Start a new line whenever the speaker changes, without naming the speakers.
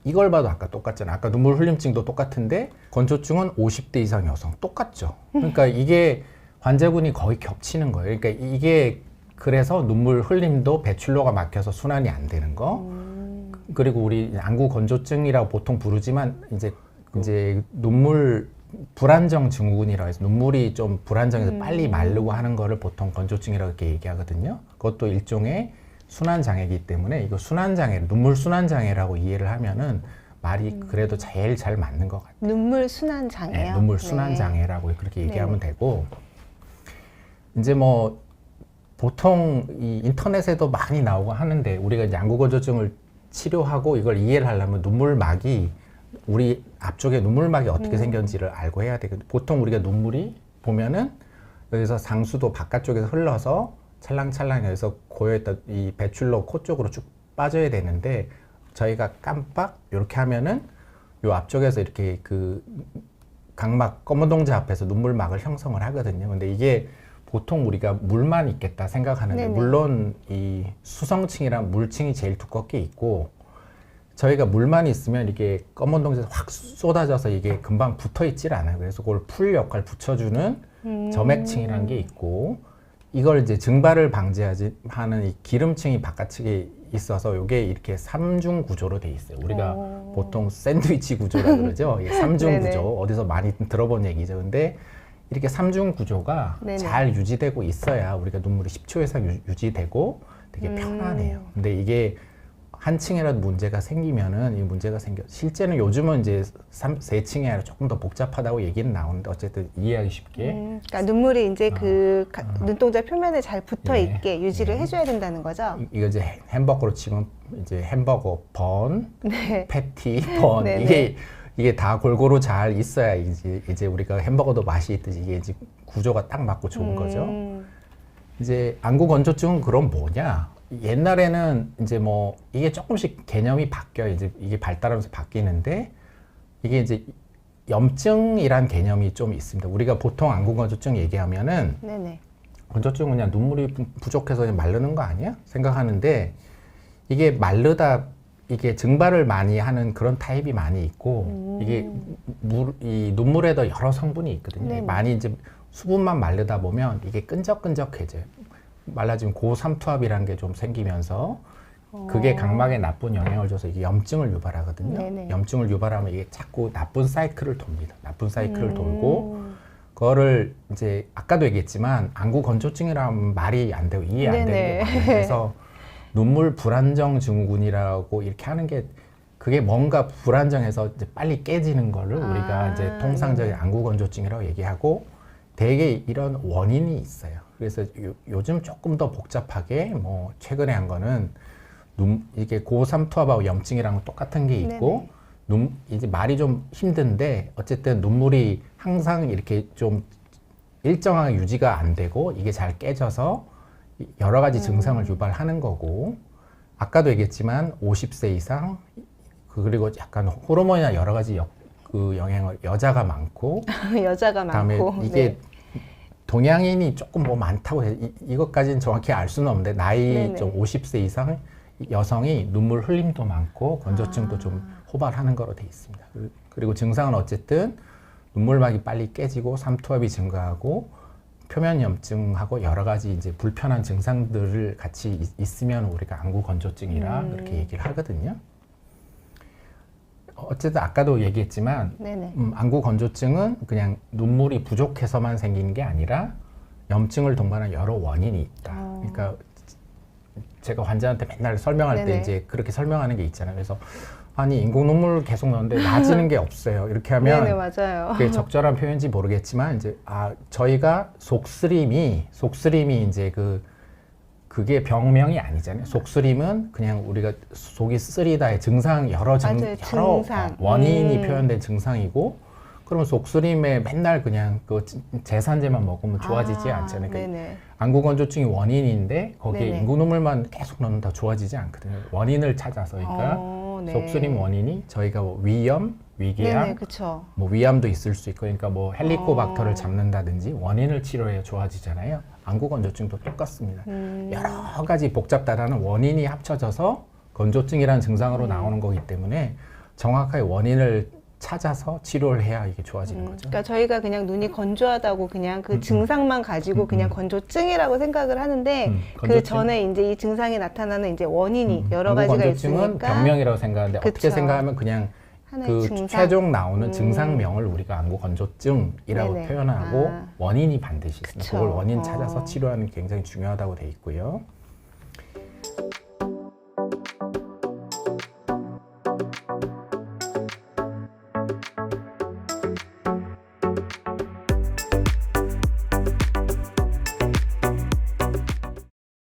이걸 봐도 아까 똑같잖아. 아까 눈물 흘림증도 똑같은데 건조증은 50대 이상 여성 똑같죠. 그러니까 이게 환자군이 거의 겹치는 거예요. 그러니까 이게 그래서 눈물 흘림도 배출로가 막혀서 순환이 안 되는 거. 그리고 우리 안구 건조증이라고 보통 부르지만 이제 눈물 불안정 증후군이라고 해서 눈물이 좀 불안정해서 빨리 마르고 하는 거를 보통 건조증이라고 이렇게 얘기하거든요. 그것도 일종의 순환 장애이기 때문에 이거 순환 장애, 눈물 순환 장애라고 이해를 하면은 말이 그래도 제일 잘 맞는 것 같아요.
눈물 순환 장애요?
네, 눈물 순환 장애라고 그렇게 얘기하면 되고, 이제 뭐 보통 이 인터넷에도 많이 나오고 하는데 우리가 이제 안구 건조증을 치료하고 이걸 이해를 하려면 눈물막이 우리 앞쪽에 눈물막이 어떻게 생겼는지를 알고 해야 되거든요. 보통 우리가 눈물이 보면은 여기서 상수도 바깥쪽에서 흘러서 찰랑찰랑 해서 고여있던 이 배출로 코 쪽으로 쭉 빠져야 되는데 저희가 깜빡 이렇게 하면은 요 앞쪽에서 이렇게 그 각막 검은 동자 앞에서 눈물막을 형성을 하거든요. 근데 이게 보통 우리가 물만 있겠다 생각하는데
네네.
물론 이 수성층이랑 물층이 제일 두껍게 있고 저희가 물만 있으면 이게 검은 동자에서 확 쏟아져서 이게 금방 붙어 있질 않아요. 그래서 그걸 풀 역할 붙여주는 점액층이라는 게 있고 이걸 이제 증발을 방지하지 하는 이 기름층이 바깥쪽에 있어서 이게 이렇게 삼중 구조로 돼 있어요. 우리가 보통 샌드위치 구조라 그러죠. 예, 삼중
네네.
구조 어디서 많이 들어본 얘기죠. 근데 이렇게 삼중 구조가
네네.
잘 유지되고 있어야 우리가 눈물이 10초 이상 유지되고 되게 편안해요. 근데 이게 한 층이라도 문제가 생기면은 이 문제가 생겨. 실제는 요즘은 이제 세 층이 아니라 조금 더 복잡하다고 얘기는 나오는데 어쨌든 이해하기 쉽게.
그러니까 눈물이 이제 그 눈동자 표면에 잘 붙어
예.
있게 유지를 해줘야 된다는 거죠.
이거 이제 햄버거로 치면 이제 햄버거 번,
네.
패티 번
네네.
이게 다 골고루 잘 있어야 이제 우리가 햄버거도 맛이 있듯이 이게 이제 구조가 딱 맞고 좋은 거죠. 이제 안구 건조증은 그럼 뭐냐? 옛날에는 이제 뭐 이게 조금씩 개념이 바뀌어요. 이제 이게 발달하면서 바뀌는데 이게 이제 염증이란 개념이 좀 있습니다. 우리가 보통 안구 건조증 얘기하면은
네네.
건조증은 그냥 눈물이 부족해서 그냥 마르는 거 아니야? 생각하는데 이게 마르다 이게 증발을 많이 하는 그런 타입이 많이 있고 이게 이 눈물에도 여러 성분이 있거든요.
네네.
많이 이제 수분만 마르다 보면 이게 끈적끈적해져요. 말라지면 고삼투압이라는 게 좀 생기면서 그게 각막에 나쁜 영향을 줘서 이게 염증을 유발하거든요.
네네.
염증을 유발하면 이게 자꾸 나쁜 사이클을 돕니다. 나쁜 사이클을 돌고 그거를 이제 아까도 얘기했지만 안구 건조증이라면 말이 안 되고 이해 안 되는 게
네네.
많아요. 그래서 눈물 불안정 증후군이라고 이렇게 하는 게 그게 뭔가 불안정해서 이제 빨리 깨지는 거를 우리가 이제 통상적인 안구 건조증이라고 얘기하고 대개 이런 원인이 있어요. 그래서 요즘 조금 더 복잡하게 뭐 최근에 한 거는 이게 고삼투압하고 염증이랑 똑같은 게 있고 이제 말이 좀 힘든데 어쨌든 눈물이 항상 이렇게 좀 일정하게 유지가 안 되고 이게 잘 깨져서 여러 가지 증상을 유발하는 거고 아까도 얘기했지만 50세 이상 그리고 약간 호르몬이나 여러 가지 그 영향을 여자가 많고
여자가
그다음에
많고
이게
네.
동양인이 조금 뭐 많다고 해 이것까지는 정확히 알 수는 없는데 나이
네네.
좀 50세 이상 여성이 눈물 흘림도 많고 건조증도 좀 호발하는 거로 돼 있습니다. 그리고 증상은 어쨌든 눈물막이 빨리 깨지고 삼투압이 증가하고 표면 염증하고 여러 가지 이제 불편한 증상들을 같이 있으면 우리가 안구 건조증이라 그렇게 얘기를 하거든요. 어쨌든 아까도 얘기했지만
네네.
안구 건조증은 그냥 눈물이 부족해서만 생기는 게 아니라 염증을 동반한 여러 원인이 있다. 그러니까 제가 환자한테 맨날 설명할 때
네네.
이제 그렇게 설명하는 게 있잖아요. 그래서 아니 인공 눈물 계속 넣는데 나아지는 게 없어요. 이렇게 하면
네네, 맞아요.
그게 적절한 표현인지 모르겠지만 이제 저희가 속쓰림이 이제 그게 병명이 아니잖아요. 속쓰림은 그냥 우리가 속이 쓰리다의 증상 여러
증상.
원인이 표현된 증상이고 그러면 속쓰림에 맨날 그냥 그 제산제만 먹으면 좋아지지 않잖아요. 그러니까
네네.
안구 건조증이 원인인데 거기에
네네.
인공눈물만 계속 넣는다 좋아지지 않거든요. 원인을 찾아서 그러니까
네.
속쓰림 원인이 저희가 뭐 위염, 위궤양,
네네, 그렇죠.
뭐 위암도 있을 수 있고 그러니까 뭐 헬리코박터를 잡는다든지 원인을 치료해야 좋아지잖아요. 안구 건조증도 똑같습니다. 여러 가지 복잡다단한 원인이 합쳐져서 건조증이라는 증상으로 나오는 거기 때문에 정확하게 원인을 찾아서 치료를 해야 이게 좋아지는 거죠.
그러니까 저희가 그냥 눈이 건조하다고 그냥 그 증상만 가지고 그냥 건조증이라고 생각을 하는데 그
건조증?
전에 이제 이 증상이 나타나는 이제 원인이 여러
안구
가지가
건조증은
있으니까
병명이라고 생각하는데 어떻게
그쵸.
생각하면 그냥
하나의
그
증상.
최종 나오는 증상명을 우리가 안구 건조증이라고
네네.
표현하고
아.
원인이 반드시 있습니다.
그쵸.
그걸 원인 찾아서 치료하는 게 굉장히 중요하다고 돼 있고요.